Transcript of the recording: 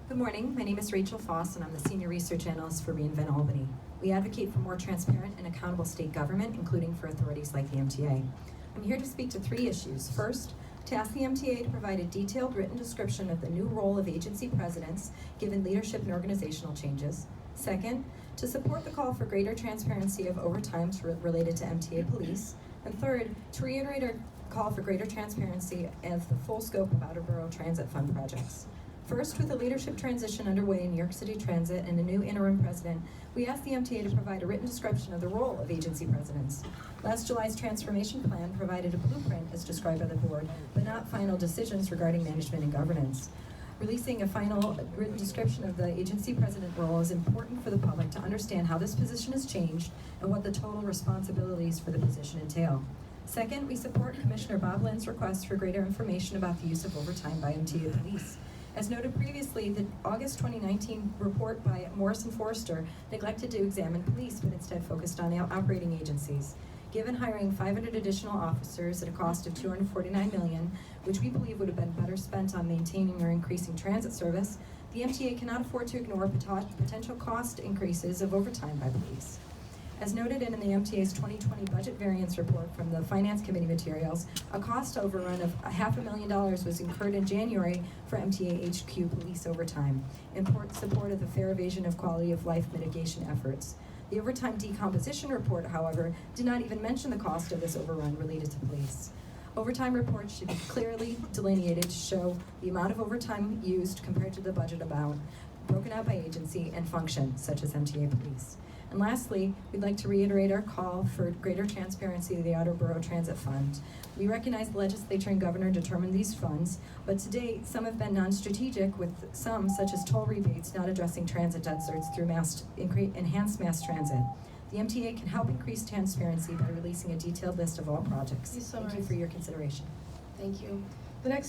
Good morning. My name is Rachel Fauss, and I'm the Senior Research Analyst for reInvent Albany. We advocate for more transparent and accountable state government, including for authorities like the MTA. I'm here to speak to three issues. First, to ask the MTA to provide a detailed written description of the new role of agency presidents, given leadership and organizational changes. Second, to support the call for greater transparency of overtime related to MTA police. And third, to reiterate our call for greater transparency of the full scope of outer borough transit fund projects. First, with the leadership transition underway in New York City Transit and a new interim president, we asked the MTA to provide a written description of the role of agency presidents. Last July's transformation plan provided a blueprint as described by the board, but not final decisions regarding management and governance. Releasing a final written description of the agency president role is important for the public to understand how this position has changed and what the total responsibilities for the position entail. Second, we support Commissioner Bob Lynn's request for greater information about the use of overtime by MTA police. As noted previously, the August 2019 report by Morrison Forrester neglected to examine police, but instead focused on operating agencies. Given hiring 500 additional officers at a cost of $249 million, which we believe would have been better spent on maintaining or increasing transit service, the MTA cannot afford to ignore potential cost increases of overtime by police. As noted in the MTA's 2020 budget variance report from the Finance Committee materials, a cost overrun of $500,000 was incurred in January for MTA HQ police overtime, in support of the fair evasion of quality of life mitigation efforts. The overtime decomposition report, however, did not even mention the cost of this overrun related to police. Overtime reports should be clearly delineated to show the amount of overtime used compared to the budget amount, broken out by agency and function, such as MTA police. And lastly, we'd like to reiterate our call for greater transparency of the Outer Borough Transit Fund. We recognize the legislature and governor determined these funds, but to date, some have been non-strategic, with some, such as toll rebates, not addressing transit deserts through enhanced mass transit. The MTA can help increase transparency by releasing a detailed list of all projects. Thank you for your consideration. Thank you. The next